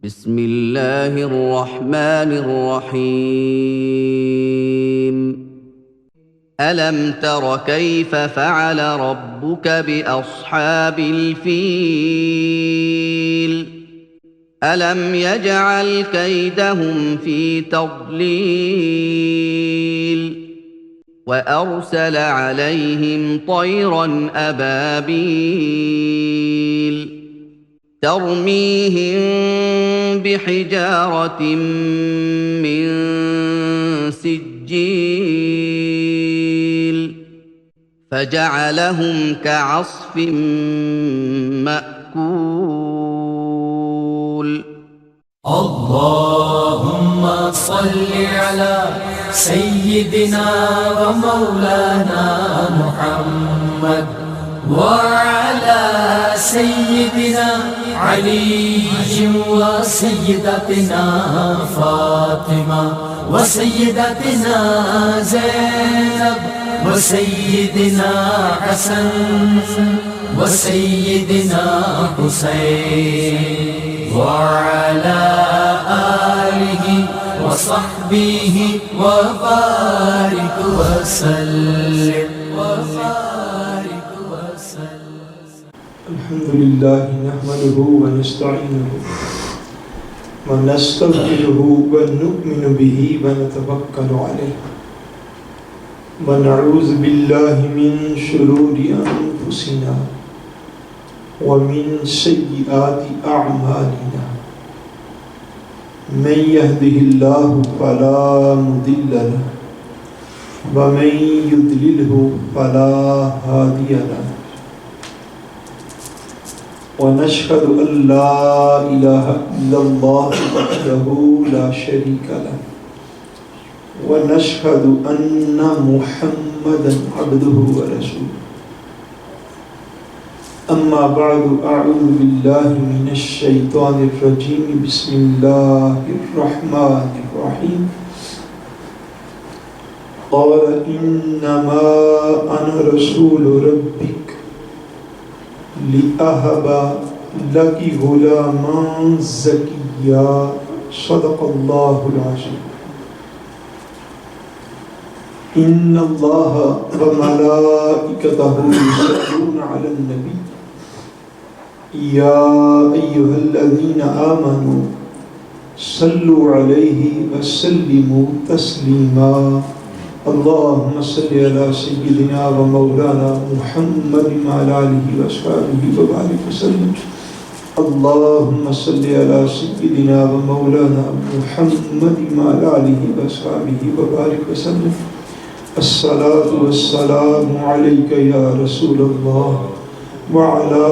بسم الله الرحمن الرحيم ألم تر كيف فعل ربك بأصحاب الفيل ألم يجعل كيدهم في تضليل وأرسل عليهم طيرا أبابيل ترميهم بحجارة من سجيل فجعلهم كعصف مأكول اللهم صل على سيدنا ومولانا محمد وعلى سيدنا علي وسيدتنا فاطمة وسيدتنا زينب وسيدنا حسن وسيدنا حسين وعلى آله وصحبه وبارك وسلم الحمد لله نحمده ونستعينه ونستغفره ونؤمن به ونتوكل عليه ونعوذ بالله من شرور أنفسنا ومن سيئات أعمالنا من يهده الله فلا مضل له ومن يضلله فلا هادي له ونشهد أن لا إله إلا الله وحده لا شريك له ونشهد أن محمدا عبده ورسوله أما بعد أعوذ بالله من الشيطان الرجيم بسم الله الرحمن الرحيم قال إنما أنا رسول ربك لأهب لك غلاما زكيا صدق الله العظيم إن الله وملائكته يصلون على النبي يا أيها الذين آمنوا صلوا عليه وسلموا تسليما اللهم صل على سيدنا ومولانا محمد وعلى آله وصحبه وبارك وسلم اللهم صل على سيدنا ومولانا محمد وعلى آله وصحبه وبارك وسلم الصلاة والسلام عليك يا رسول الله وعلى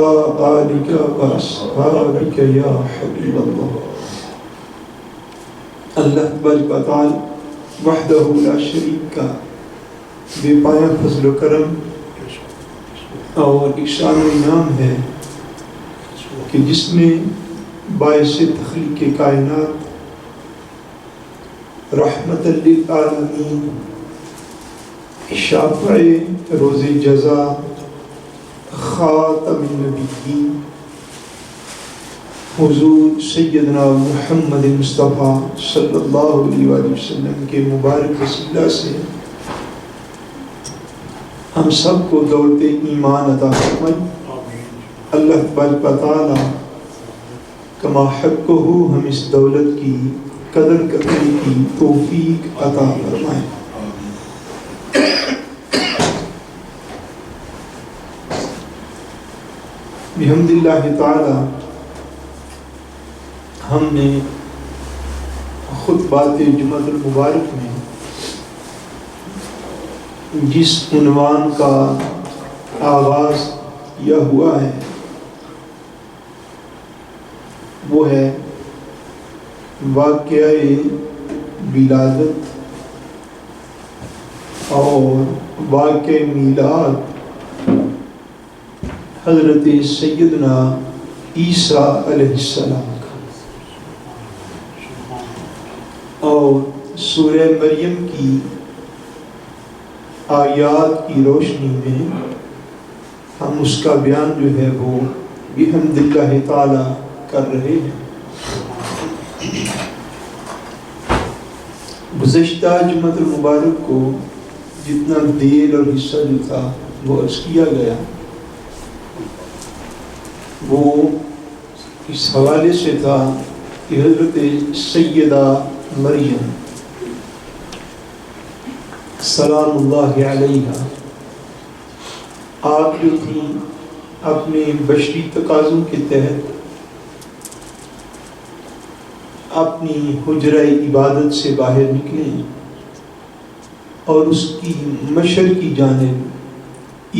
آلك وأصحابك يا حبيب الله اللہ تبارک و تعالی وحدہ لا شریک کا بے پایا فضل و کرم اور احسان و انعام ہے کہ جس نے باعث تخلیق کائنات رحمت للعالمین شافع روز جزا خاتم النبیین حضور سیدنا محمد مصطفیٰ صلی اللہ علیہ وآلہ وسلم کے مبارک وسیلہ سے ہم سب کو دولت ایمان عطا فرمائے اللہ تبارک و تعالی کما حقہ ہم اس دولت کی قدر کرنے کی توفیق عطا فرمائے بحمد اللہ تعالی ہم نے خطبات جمعۃ المبارک میں جس عنوان کا آغاز کیا ہوا ہے وہ ہے واقعہ ولادت اور واقعہ میلاد حضرت سیدنا عیسیٰ علیہ السلام اور سورہ مریم کی آیات کی روشنی میں ہم اس کا بیان جو ہے وہ بحمد اللہ تعالی کر رہے ہیں۔ گزشتہ جمعۃ المبارک کو جتنا دیر اور حصہ جو تھا وہ عرض کیا گیا وہ اس حوالے سے تھا کہ حضرت سیدہ مریم سلام اللہ علیہا آپ جو تھیں اپنے بشری تقاضوں کے تحت اپنی حجرہ عبادت سے باہر نکلیں اور اس کی مشرق کی جانب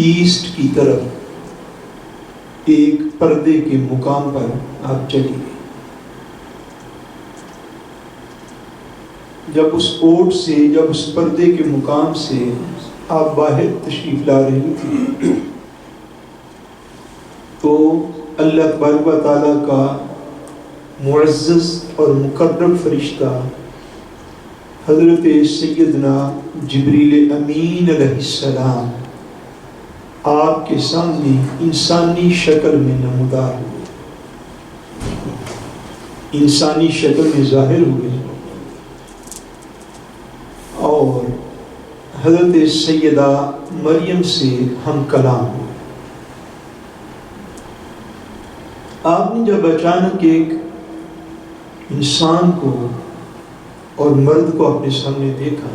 ایسٹ کی طرف ایک پردے کے مقام پر آپ چلی گئی. جب اس اوٹ سے، جب اس پردے کے مقام سے آپ باہر تشریف لا رہی تھی تو اللہ تبارک و تعالیٰ کا معزز اور مقرب فرشتہ حضرت سیدنا جبریل امین علیہ السلام آپ کے سامنے انسانی شکل میں نمودار ہوئے، انسانی شکل میں ظاہر ہوئے اور حضرت سیدہ مریم سے ہم کلام ہوئے. آپ نے جب اچانک ایک انسان کو اور مرد کو اپنے سامنے دیکھا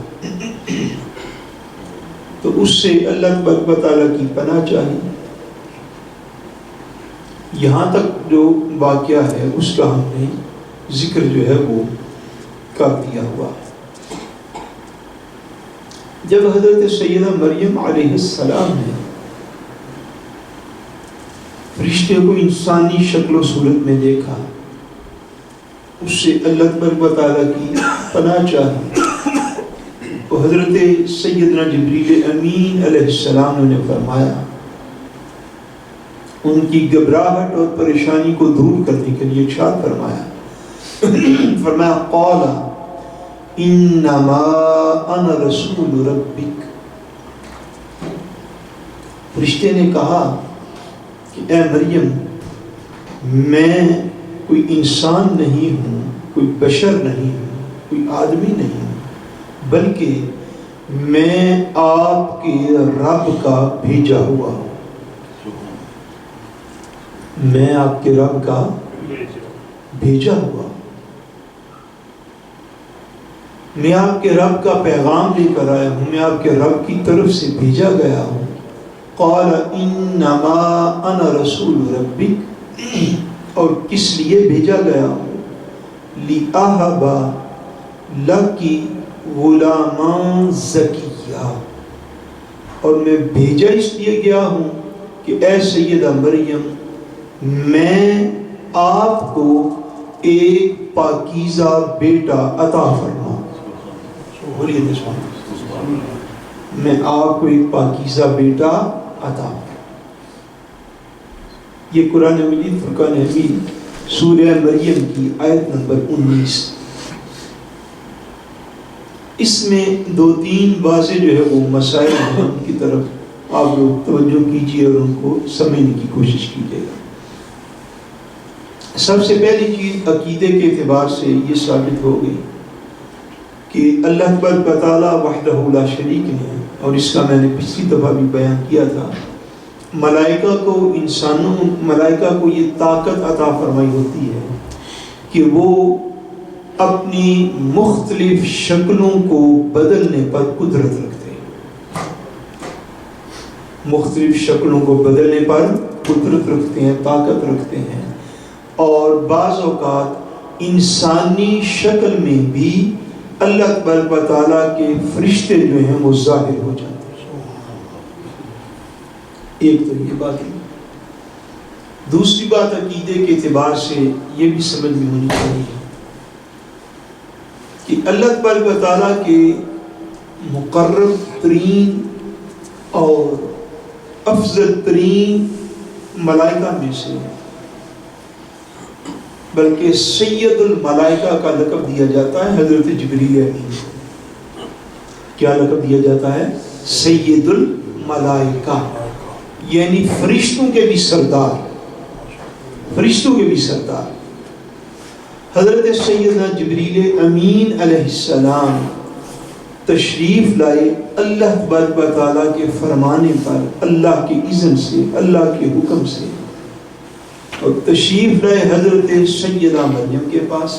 تو اس سے اللہ تبارک و تعالیٰ کی پناہ چاہی. یہاں تک جو واقعہ ہے اس کا ہم نے ذکر جو ہے وہ کر دیا ہوا ہے. جب حضرت سیدہ مریم علیہ السلام نے فرشتے کو انسانی شکل و صورت میں دیکھا، اس سے اللہ تبارک و تعالیٰ کی پناہ چاہی، تو حضرت سیدنا جبریل امین علیہ السلام نے فرمایا، ان کی گھبراہٹ اور پریشانی کو دور کرنے کے لیے ارشاد فرمایا، فرمایا قال انما انا رسول ربک. فرشتے نے کہا کہ اے مریم، میں کوئی انسان نہیں ہوں، کوئی بشر نہیں ہوں، کوئی آدمی نہیں ہوں، بلکہ میں آپ کے رب کا بھیجا ہوا ہوں. میں آپ کے رب کا بھیجا ہوا ہوں، میں آپ کے رب کا پیغام لے کر آیا ہوں، میں آپ کے رب کی طرف سے بھیجا گیا ہوں. قال انما انا رسول ربک، اور کس لیے بھیجا گیا ہوں؟ لِأَهَبَ لَكِ غُلَامًا زَكِيًّا، اور میں بھیجا اس لیے گیا ہوں کہ اے سیدہ مریم، میں آپ کو ایک پاکیزہ بیٹا عطا فرماؤں. میں آپ کو ایک پاکیزہ بیٹا عطا. یہ قرآن مجید فرقان حمید سورہ مریم کی آیت نمبر 19. اس میں 2-3 واضح جو ہے وہ مسائل ہیں، ان کی طرف آپ لوگ توجہ کیجیے اور ان کو سمجھنے کی کوشش کیجیے گا. سب سے پہلی چیز عقیدے کے اعتبار سے یہ ثابت ہو گئی کہ اللہ تبارک و تعالیٰ وحدہ لا شریک ہے، اور اس کا میں نے پچھلی دفعہ بھی بیان کیا تھا. ملائکہ کو یہ طاقت عطا فرمائی ہوتی ہے کہ وہ اپنی مختلف شکلوں کو بدلنے پر قدرت رکھتے ہیں، مختلف شکلوں کو بدلنے پر قدرت رکھتے ہیں، طاقت رکھتے ہیں، اور بعض اوقات انسانی شکل میں بھی اللہ تبارک و تعالیٰ کے فرشتے جو ہیں وہ ظاہر ہو جاتے ہیں. ایک تو یہ بات ہے. دوسری بات عقیدے کے اعتبار سے یہ بھی سمجھ میں ہونی چاہیے کہ اللہ تبارک و تعالیٰ کے مقرب ترین اور افضل ترین ملائکہ میں سے، بلکہ سید الملائکہ کا لقب دیا جاتا ہے حضرت جبریل امین. کیا لقب دیا جاتا ہے؟ سید الملائکہ، یعنی فرشتوں کے بھی سردار، فرشتوں کے بھی سردار. حضرت سیدنا جبریل امین علیہ السلام تشریف لائے اللہ تبارک و تعالیٰ کے فرمانے پر، اللہ کی اذن سے، اللہ کے حکم سے، اور تشریف لائے حضرت سیدہ مریم کے پاس.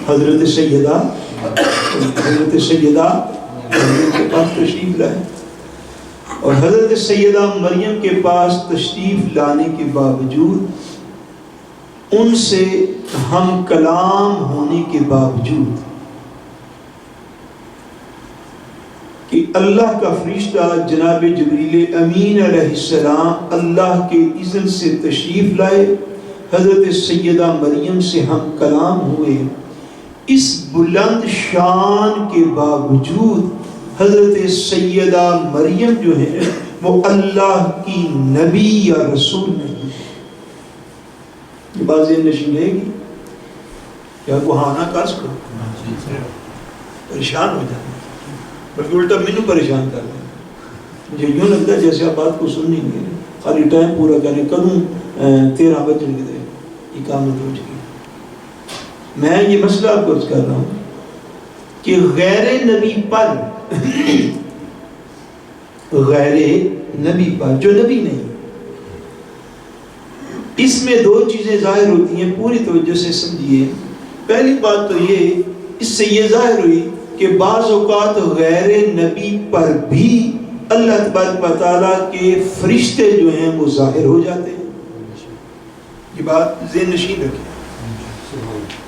حضرت سیدہ مریم کے پاس تشریف لائے، اور حضرت سیدہ مریم کے پاس تشریف لانے کے باوجود، ان سے ہم کلام ہونے کے باوجود کہ اللہ کا فرشتہ جناب جبریل امین علیہ السلام اللہ کے اذن سے تشریف لائے، حضرت سیدہ مریم سے ہم کلام ہوئے، اس بلند شان کے باوجود حضرت سیدہ مریم جو ہے وہ اللہ کی نبی یا رسول نہیں. یہ بات ذہن نشین رہے گی کیا کوہانا کاس کو پریشان ہو جانا، بلکہ الٹا مینو پریشان کر دیں. مجھے یوں لگتا ہے جیسے آپ بات کو سن نہیں گے، خالی ٹائم پورا کریں، کدوں 13 بجن کے دے اقامت ہو جائے. میں یہ مسئلہ آپ کو عرض کر رہا ہوں کہ غیر نبی پر جو نبی نہیں، اس میں دو چیزیں ظاہر ہوتی ہیں، پوری توجہ سے سمجھیے. پہلی بات تو یہ، اس سے یہ ظاہر ہوئی کہ بعض اوقات غیر نبی پر بھی اللہ تبارک و تعالیٰ کے فرشتے جو ہیں وہ ظاہر ہو جاتے ہیں. یہ بات ذہن نشین رکھیں.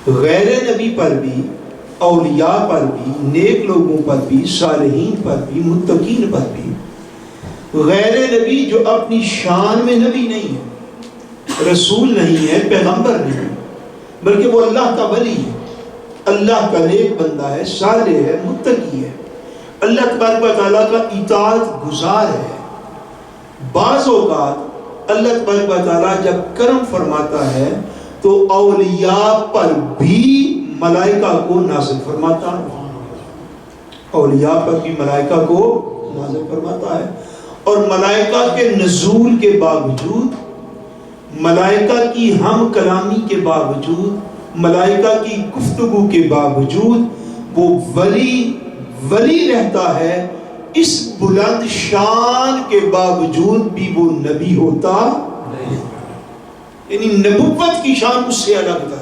غیر نبی پر بھی، اولیاء پر بھی، نیک لوگوں پر بھی، صالحین پر بھی، متقین پر بھی، غیر نبی جو اپنی شان میں نبی نہیں ہے، رسول نہیں ہے، پیغمبر نہیں ہے، بلکہ وہ اللہ کا ولی ہے، اللہ کا نیک بندہ ہے، صالح ہے، متقی ہے، اللہ تبارک و تعالیٰ کا اطاعت گزار ہے. بعض اوقات اللہ تبارک و تعالیٰ جب کرم فرماتا ہے تو اولیاء پر بھی ملائکہ کو نازل فرماتا ہے، اولیاء پر بھی ملائکہ کو نازل فرماتا ہے. اور ملائکہ کے نزول کے باوجود، ملائکہ کی ہم کلامی کے باوجود، ملائکہ کی گفتگو کے باوجود وہ ولی رہتا ہے. اس بلند شان کے باوجود بھی وہ نبی ہوتا نہیں، یعنی نبوت کی شان اس سے الگ ہے.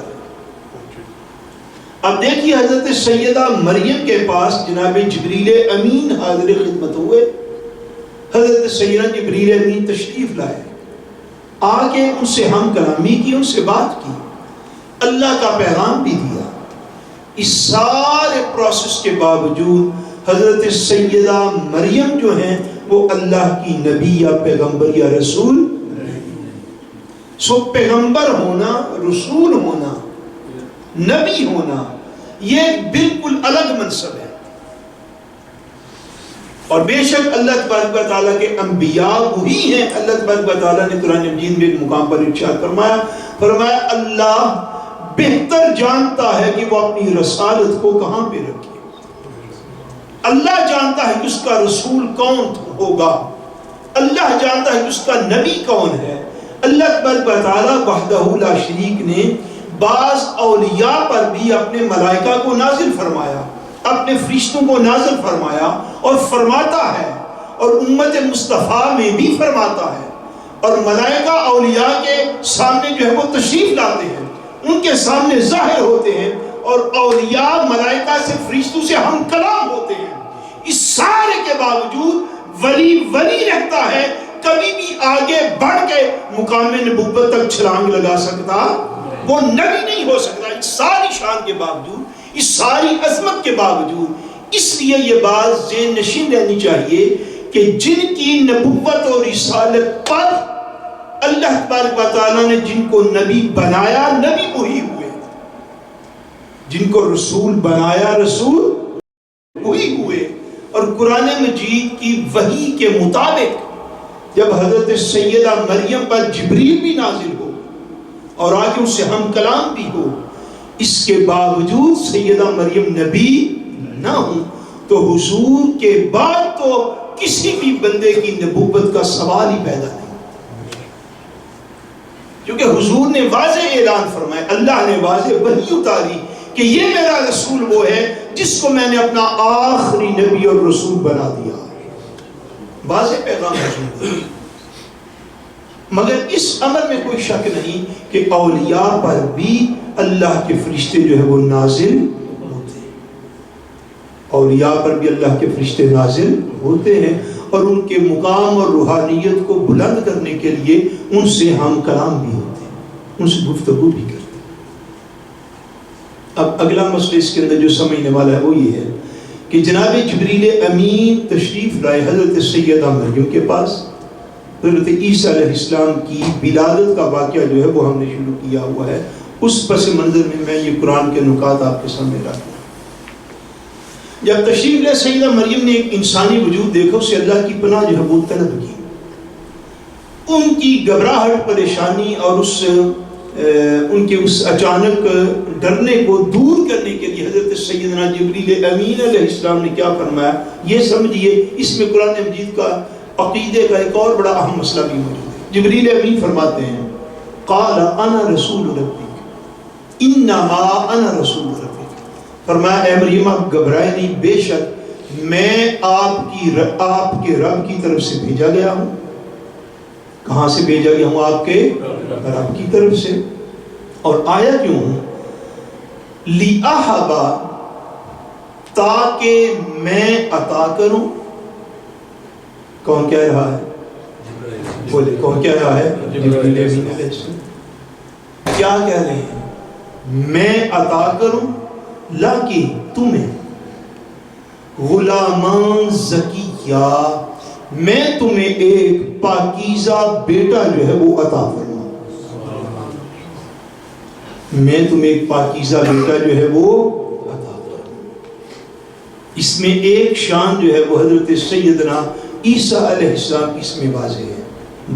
اب دیکھیے حضرت سیدہ مریم کے پاس جناب جبریل امین حاضر خدمت ہوئے. حضرت سیدہ جبریل امین تشریف لائے، آگے ان سے ہم کلامی کی، ان سے بات کی، اللہ کا پیغام بھی دیا. اس سارے پروسیس کے باوجود حضرت سیدہ مریم جو ہیں وہ اللہ کی نبی یا پیغمبر یا رسول. سو پیغمبر ہونا، رسول ہونا، نبی ہونا، یہ بالکل الگ منصب ہے. اور بے شک اللہ تبارک و تعالیٰ کے انبیاء وہی ہیں. اللہ تبارک و تعالیٰ نے قرآن مجید میں ایک مقام پر ارشاد فرمایا اللہ بہتر جانتا ہے کہ وہ اپنی رسالت کو کہاں پہ رکھے. اللہ جانتا ہے کہ اس کا رسول کون ہوگا، اللہ جانتا ہے کہ اس کا نبی کون ہے. اللہ تبارک و تعالیٰ وحدہ لا شریک نے بعض اولیاء پر بھی اپنے ملائکہ کو نازل فرمایا، اپنے فرشتوں کو نازل فرمایا اور فرماتا ہے، اور امت مصطفیٰ میں بھی فرماتا ہے. اور ملائکہ اولیاء کے سامنے جو ہے وہ تشریف لاتے ہیں، ان کے سامنے ظاہر ہوتے ہیں، اور اولیاء ملائکہ سے، فرشتوں سے ہم کلام ہوتے ہیں. اس سارے کے باوجود ولی رہتا ہے، کبھی بھی آگے بڑھ کے مقام نبوت تک چھلانگ لگا سکتا، وہ نبی نہیں ہو سکتا. اس ساری شان کے باوجود، اس ساری عظمت کے باوجود. اس لیے یہ بات ذہن نشین رہنی چاہیے کہ جن کی نبوت اور رسالت پر اللہ تبارک و تعالیٰ نے جن کو نبی بنایا، نبی وہی ہوئے. جن کو رسول بنایا، رسول وہی ہوئے. اور قرآن مجید کی وحی کے مطابق جب حضرت سیدہ مریم پر جبریل بھی نازل ہو اور آگے اس سے ہم کلام بھی ہو، اس کے باوجود سیدہ مریم نبی نہ ہوں، تو حضور کے بعد تو کسی بھی بندے کی نبوت کا سوال ہی پیدا نہیں. کیونکہ حضور نے واضح اعلان فرمایا، اللہ نے واضح وحی اتاری کہ یہ میرا رسول وہ ہے جس کو میں نے اپنا آخری نبی اور رسول بنا دیا. واضح پیغام ہے. مگر اس امر میں کوئی شک نہیں کہ اولیاء پر بھی اللہ کے فرشتے جو ہے وہ نازل ہوتے ہیں. اولیاء پر بھی اللہ کے فرشتے نازل ہوتے ہیں اور ان کے مقام اور روحانیت کو بلند کرنے کے لیے ان سے ہم کلام بھی ہوتے ہیں, ان سے گفتگو بھی کرتے ہیں. اب اگلا مسئلہ اس کے اندر جو سمجھنے والا ہے وہ یہ ہے کہ جناب جبریل امین تشریف لائے حضرت سیدہ مریم کے پاس. حضرت عیسیٰ علیہ السلام کی ولادت کا واقعہ جو ہے وہ ہم نے شروع کیا ہوا ہے. اس پس منظر میں یہ قرآن کے نکات آپ کے سامنے رکھ دوں. جب تشریف لے سیدہ مریم نے ایک انسانی وجود دیکھا, اسے اللہ کی پناہ جو ہے وہ طلب کی. ان کی گھبراہٹ, پریشانی اور ان کے اس اچانک ڈرنے کو دور کرنے کے لیے حضرت سیدنا جبریل امین علیہ السلام نے کیا فرمایا یہ سمجھیے. اس میں قرآن مجید کا عقیدے کا ایک اور بڑا اہم مسئلہ بھی موجود ہے. جبریل امین فرماتے ہیں قال انا رسول ربک انما انا رسول ربک. فرمایا اے مریم آپ گھبرائے نہیں, بے شک میں آپ کے رب کی طرف سے بھیجا گیا ہوں. کہاں سے بھیجا گیا ہوں؟ آپ کے رب کی طرف سے. اور آیا کیوں ہوں؟ لِأَحَبَ, تاکہ میں عطا کروں. کون کہہ رہا ہے؟ بولے کون کہہ رہا ہے؟ جبریل علیہ السلام. کیا کہہ رہے ہیں؟ میں عطا کروں لاکہ تمہیں غلامان زکیہ, میں تمہیں ایک پاکیزہ بیٹا جو ہے وہ عطا فرماؤں. میں تمہیں ایک پاکیزہ بیٹا جو ہے وہ عطا فرماؤں. اس میں ایک شان جو ہے وہ حضرت سیدنا عیسیٰ علیہ السلام کی اس میں واضح ہے.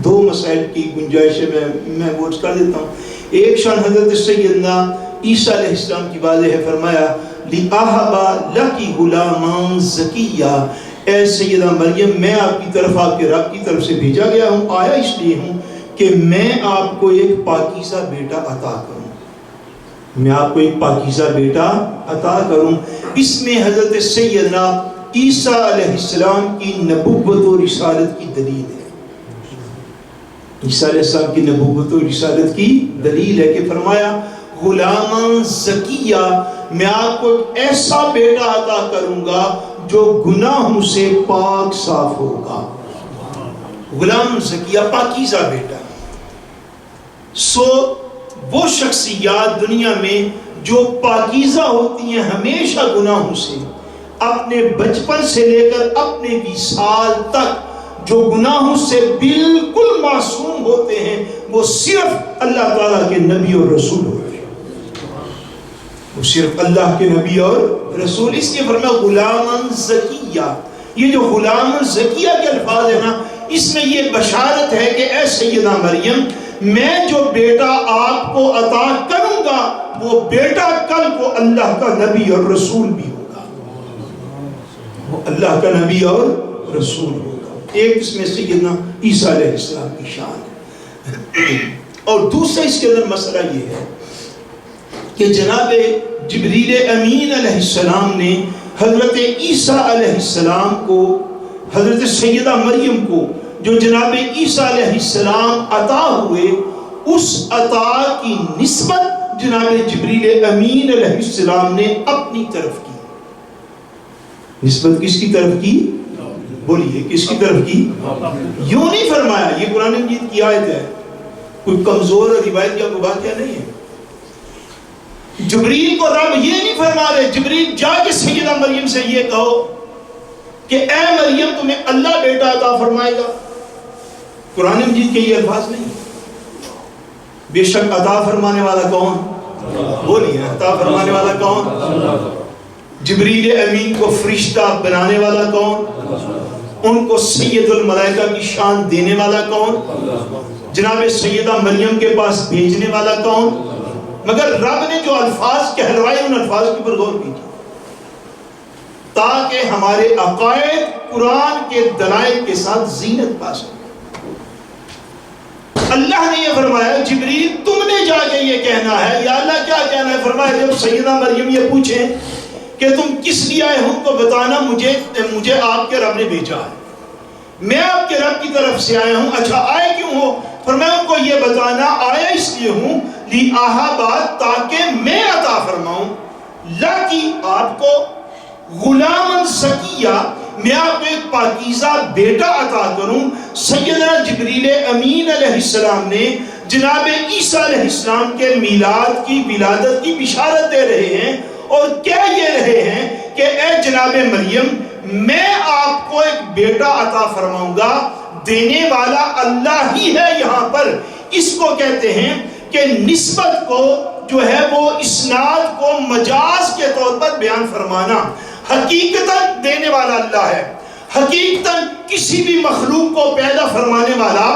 دو مسائل کی گنجائش میں وہ کر دیتا ہوں. ایک شان حضرت سیدنا عیسیٰ علیہ السلام کی واضح ہے. فرمایا لِأَحَبَ لَكِ غُلَامًا زَكِيًّا, اے سیدہ مریم میں آپ کی طرف, آپ کے رب کی طرف سے بھیجا گیا ہوں. آیا اس لیے ہوں کہ میں آپ کو ایک پاکیزہ بیٹا عطا کروں. میں آپ کو ایک پاکیزہ بیٹا عطا کروں. اس میں حضرت سیدنا عیسیٰ علیہ السلام کی نبوت و رسالت کی دلیل ہے. عیسیٰ علیہ السلام کی نبوت و رسالت کی دلیل ہے کہ فرمایا غلامان زکیہ, میں آپ کو ایسا بیٹا عطا کروں گا جو گناہوں سے پاک صاف ہوگا. غلام زکیہ پاکیزہ بیٹا. سو وہ شخصیات دنیا میں جو پاکیزہ ہوتی ہیں ہمیشہ گناہوں سے, اپنے بچپن سے لے کر اپنے 20 سال تک جو گناہوں سے بالکل معصوم ہوتے ہیں, وہ صرف اللہ تعالیٰ کے نبی اور رسول ہوتے ہیں. وہ صرف اللہ کے نبی اور رسول. اس لیے فرمایا غلامان زکیہ. یہ جو غلامان زکیہ کے الفاظ ہیں نا, اس میں یہ بشارت ہے کہ اے سیدہ مریم میں جو بیٹا آپ کو عطا کروں گا وہ بیٹا کل کو اللہ کا نبی اور رسول بھی ہوگا. وہ اللہ کا نبی اور رسول ہوگا. ایک اس میں سیدنا عیسیٰ علیہ السلام کی شان ہے. اور دوسرا اس کے اندر مسئلہ یہ ہے کہ جناب جبریل امین علیہ السلام نے حضرت عیسیٰ علیہ السلام کو, حضرت سیدہ مریم کو جو جناب عیسیٰ علیہ السلام عطا ہوئے, اس عطا کی نسبت جناب جبریل امین علیہ السلام نے اپنی طرف کی. نسبت کس کی طرف کی؟ بولیے کس کی طرف کی؟ یوں نہیں فرمایا, یہ قرآن مجید کی آیت ہے, کوئی کمزور روایت یا کوئی واقعہ نہیں ہے. جبریل کو رب یہ نہیں فرما رہے جبریل جا کے سیدہ مریم سے یہ کہو کہ اے مریم تمہیں اللہ بیٹا عطا فرمائے گا. قرآن مجید کے یہ الفاظ نہیں. بے شک عطا فرمانے والا کون؟ بولیے عطا فرمانے والا کون؟ جبریل امین کو فرشتہ بنانے والا کون؟ ان کو سید الملائکہ کی شان دینے والا کون؟ جناب سیدہ مریم کے پاس بھیجنے والا کون؟ مگر رب نے جو الفاظ کہلوائے ان الفاظ کی پر غور کیجیے تاکہ ہمارے عقائد قرآن کے دلائل کے ساتھ زینت پا سکیں. اللہ نے یہ فرمایا جبریل تم نے جا کے یہ کہنا ہے. یا اللہ کیا کہنا ہے؟ فرمایا جب سیدہ مریم یہ پوچھیں کہ تم کس لیے آئے ہو تو بتانا مجھے آپ کے رب نے بھیجا ہے، میں آپ کے رب کی طرف سے آیا ہوں۔ اچھا آئے کیوں ہو؟ فرمایا ان کو یہ بتانا آیا اس لیے ہوں لی آہابات تاکہ میں عطا فرماؤں لاکی آپ کو غلامن زکیہ، میں آپ کو ایک پاکیزہ بیٹا عطا کروں۔ سیدنا جبریل امین علیہ السلام نے جناب عیسیٰ علیہ السلام کے میلاد کی ولادت کی بشارت دے رہے ہیں اور کہہ یہ رہے ہیں کہ اے جناب مریم میں آپ کو ایک بیٹا عطا فرماؤں گا، دینے والا اللہ ہی ہے۔ یہاں پر اس کو کہتے ہیں کہ نسبت کو جو ہے وہ اسناد کو مجاز کے طور پر بیان فرمانا۔ حقیقتاً دینے والا اللہ ہے، حقیقتاً کسی بھی مخلوق کو پیدا فرمانے والا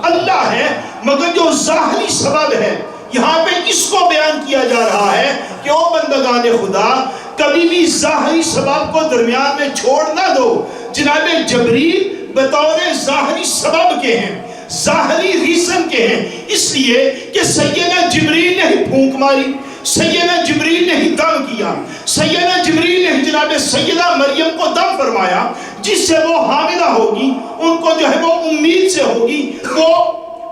اللہ ہے، مگر جو ظاہری سبب ہے یہاں پہ اس کو بیان کیا جا رہا ہے کہ او بندگان خدا کبھی بھی ظاہری سبب کو درمیان میں چھوڑ نہ دو۔ جناب جبریل بطور ظاہری سبب کے ہیں، ظاہری ریزن کے ہیں، اس لیے کہ سیدنا جبریل نے ہی پھونک ماری، سیدنا جبریل نے ہی دم کیا، سیدنا جبریل نے ہی جناب سیدہ مریم کو دم فرمایا، جس سے وہ حاملہ ہوگی، ان کو جو ہے وہ امید سے ہوگی، وہ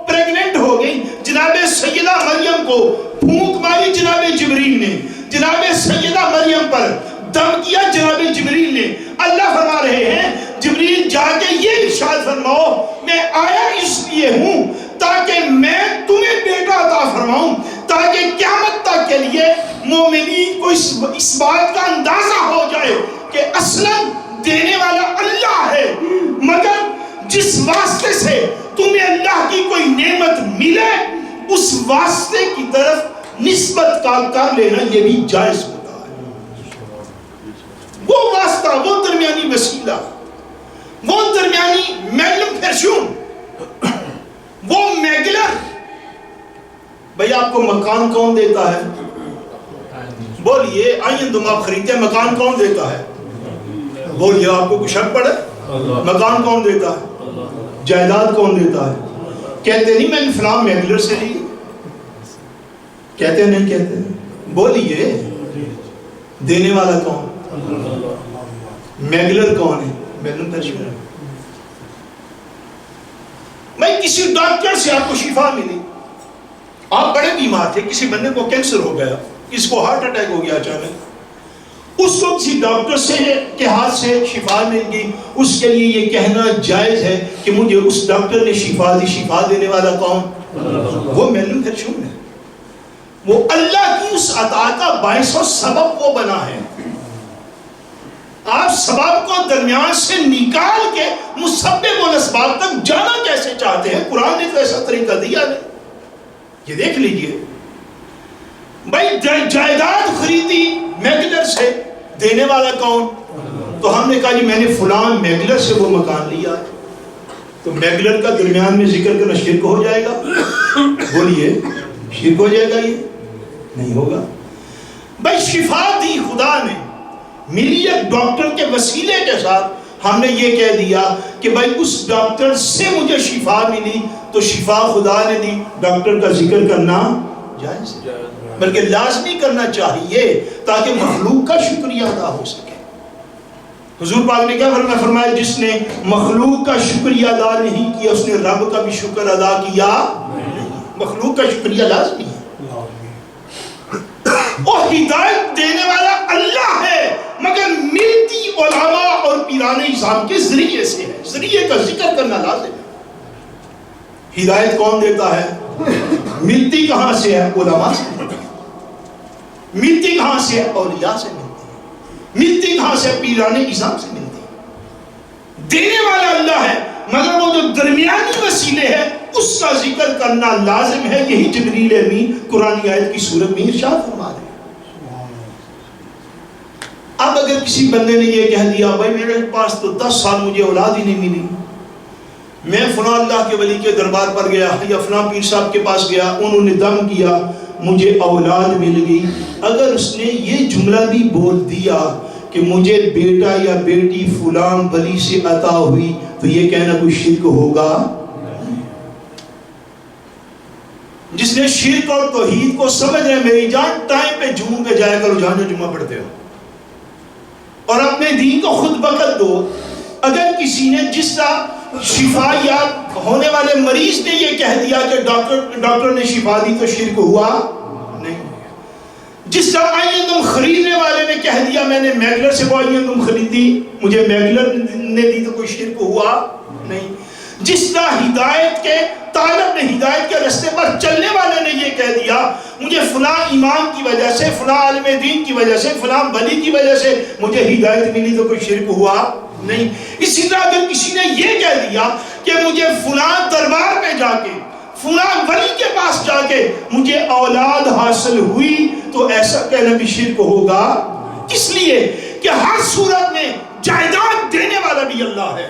پریگننٹ ہو گئی۔ جناب سیدہ مریم کو پھونک ماری جناب جبریل نے، جناب سیدہ مریم پر دم کیا جناب جبریل نے۔ اللہ فرما رہے ہیں جبریل جا کے یہ ارشاد فرماؤ میں آیا اس لیے ہوں تاکہ میں تمہیں بیٹا عطا فرماؤں، تاکہ قیامت تک کے لیے مومنین کو اس بات کا اندازہ ہو جائے کہ اصلاً دینے والا اللہ ہے، مگر جس واسطے سے تمہیں اللہ کی کوئی نعمت ملے اس واسطے کی طرف نسبت کر لینا یہ بھی جائز ہوتا ہے۔ وہ واسطہ، وہ درمیانی وسیلہ، وہ درمیانی میگلم پھرشون، وہ میگلر۔ بھئی آپ کو مکان کون دیتا ہے؟ بولیے آئیے تم آپ خریدتے ہیں، مکان کون دیتا ہے؟ بولیے آپ کو کچھ شک پڑے؟ مکان کون دیتا ہے؟ جائیداد کون دیتا ہے؟ کہتے نہیں میں نے فلاں میگلر سے لی، کہتے نہیں کہتے؟ بولیے دینے والا کون؟ میگلر کون ہے؟ میگلر پھرشون۔ میں کسی ڈاکٹر سے آپ کو شفا ملی، آپ بڑے بیمار تھے، کسی بندے کو کینسر ہو گیا، کسی کو ہارٹ اٹیک ہو گیا اچانک، اس کو کسی ڈاکٹر سے کے ہاتھ سے شفا مل گئی، اس کے لیے یہ کہنا جائز ہے کہ مجھے اس ڈاکٹر نے شفا دی۔ شفا دینے والا کون؟ وہ میگلر پھرشون ہے، وہ اللہ کی اس عطا کا باعث و سبب وہ بنا ہے۔ آپ سبب کو درمیان سے نکال کے مسبب و اسباب تک جانا کیسے چاہتے ہیں؟ قرآن نے تو ایسا طریقہ دیا نہیں، یہ دیکھ لیجئے۔ بھائی جائیداد خریدی میگلر سے، دینے والا کون؟ تو ہم نے کہا جی میں نے فلان میگلر سے وہ مکان لیا ہے، تو میگلر کا درمیان میں ذکر کرنا شرک ہو جائے گا؟ بولیے شرک ہو جائے گا؟ یہ نہیں ہوگا۔ بھائی شفا دی خدا نے، ملی ایک ڈاکٹر کے وسیلے کے ساتھ، ہم نے یہ کہہ دیا کہ بھائی اس ڈاکٹر سے مجھے شفا ملی تو شفا خدا نے دی، ڈاکٹر کا ذکر کرنا جائز ہے، بلکہ لازمی کرنا چاہیے تاکہ مخلوق کا شکریہ ادا ہو سکے۔ حضور پاک نے کیا فرمایا؟ جس نے مخلوق کا شکریہ ادا نہیں کیا اس نے رب کا بھی شکر ادا کیا۔ مخلوق کا شکریہ لازمی ہے، اور ہدایت دینے والا اللہ ہے، مگر ملتی علماء اور پیران اعظام کے ذریعے سے ہے، ذریعے کا ذکر کرنا لازم ہے۔ ہدایت کون دیتا ہے؟ ملتی کہاں سے ہے؟ علماء سے ملتی ہے۔ ملتی کہاں سے ہے؟ اولیاء سے ملتی ہے۔ ملتی کہاں سے؟ پیران اعظام سے ملتی ہے۔ دینے والا اللہ ہے، مگر وہ جو درمیانی وسیلے ہیں اس کا ذکر کرنا لازم ہے۔ یہی جبریل امین قرآن آیت کی صورت میں ارشاد فرما رہے ہیں۔ اب اگر کسی بندے نے یہ کہہ دیا بھائی میرے پاس تو 10 سال مجھے اولاد ہی نہیں ملی، میں فلاں اللہ کے ولی کے دربار پر گیا یا فلاں پیر صاحب کے پاس گیا، انہوں نے دم کیا، مجھے اولاد مل گئی، اگر اس نے یہ جملہ بھی بول دیا کہ مجھے بیٹا یا بیٹی فلاں ولی سے عطا ہوئی، تو یہ کہنا کوئی شرک ہوگا؟ جس نے شرک اور توحید کو سمجھ رہے، میری جان ٹائم پہ جمعہ پہ جایا کرو جہاں جو جمعہ پڑھتے ہو، اور اپنے دین کو خود بخود دو. اگر کسی نے جس طرح شفا یا ہونے والے مریض نے یہ کہہ دیا کہ ڈاکٹر نے شفا دی تو شرک ہوا نہیں. جس طرح آئندم خریدنے والے نے کہہ دیا میں نے میگلر سے وہ آئندم خریدی مجھے میگلر نے دی تو کوئی شرک ہوا نہیں. جس طرح ہدایت کے طالب نے ہدایت کے راستے پر چلنے والے نے یہ کہہ دیا مجھے فلاں امام کی وجہ سے فلاں عالم دین کی وجہ سے فلاں ولی کی وجہ سے مجھے ہدایت ملی تو کوئی شرک ہوا نہیں. اسی طرح اگر کسی نے یہ کہہ دیا کہ مجھے فلاں دربار میں جا کے فلاں ولی کے پاس جا کے مجھے اولاد حاصل ہوئی تو ایسا کہنا بھی شرک ہوگا. اس لیے کہ ہر صورت میں جائیداد دینے والا بھی اللہ ہے,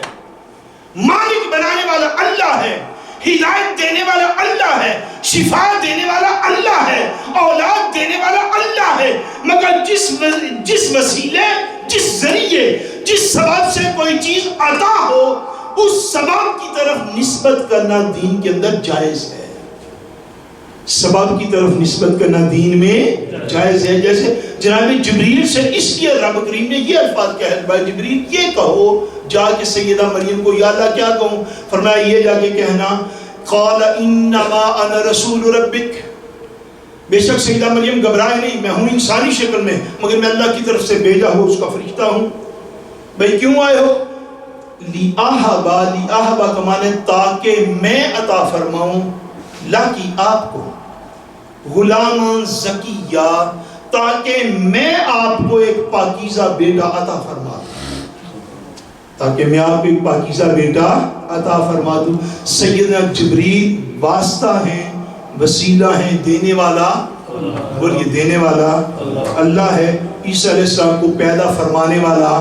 مالک بنانے والا اللہ ہے, ہدایت دینے والا اللہ ہے, شفا دینے والا اللہ ہے, اولاد دینے والا اللہ ہے. مگر جس وسیلے جس ذریعے جس سبب سے کوئی چیز عطا ہو اس سبب کی طرف نسبت کرنا دین کے اندر جائز ہے. سبب کی طرف نسبت کرنا دین میں جائز ہے. جیسے جناب جبریل سے اس لیے رب کریم نے یہ الفاظ کہے بھائی جبریل یہ کہو جا کے سیدہ مریم کو یا اللہ کیا کہوں, فرمایا یہ جا کے کہنا قال انما انا رسول ربک, بے شک سیدہ مریم گھبرائے نہیں میں ہوں انسانی شکل میں مگر میں اللہ کی طرف سے بھیجا ہوں اس کا فرشتہ ہوں. بھائی کیوں آئے ہو؟ لیاہبا کا معنی تاکہ میں عطا فرماؤں لاکی آپ کو غلام زکیہ تاکہ میں آپ کو ایک پاکیزہ بیٹا عطا فرما دوں, تاکہ میں آپ کو ایک پاکیزہ بیٹا عطا فرما دوں. سیدنا جبریل واسطہ ہیں, وسیلہ ہیں, دینے والا بولیے دینے والا اللہ ہے. عیسیٰ علیہ السلام کو پیدا فرمانے والا,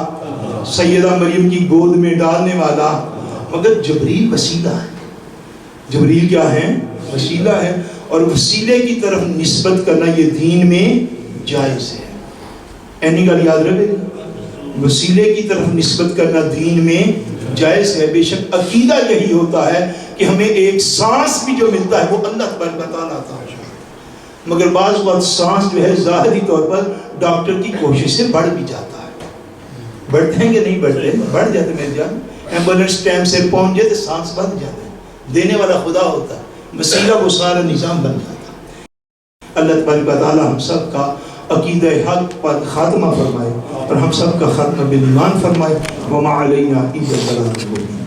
سیدہ مریم کی گود میں ڈالنے والا. مگر جبریل وسیلہ ہے. جبریل کیا ہے؟ وسیلہ ہے. اور وسیلے کی طرف نسبت کرنا یہ دین میں جائز ہے. اینی گل یاد رکھے, وسیلے کی طرف نسبت کرنا دین میں جائز ہے. بے شک عقیدہ یہی ہوتا ہے کہ ہمیں ایک سانس بھی جو ملتا ہے وہ اللہ تبارک و تعالیٰ عطا ہے. مگر بعض وقت سانس جو ہے ظاہری طور پر ڈاکٹر کی کوشش سے بڑھ بھی جاتا ہے. بڑھتے ہیں کہ نہیں بڑھتے؟ بڑھ جاتے. میرے جان ایمبولینس ٹائم سے پہنچ جائے تو سانس بڑھ جاتا ہے. دینے والا خدا ہوتا ہے, وسیلہ وہ سارا نظام بن جاتا ہے. اللہ تبارک و تعالیٰ ہم سب کا عقیدہ حق پر خاتمہ فرمائے اور ہم سب کا خاتمہ بالایمان فرمائے. وما علینا الا البلاغ المبین.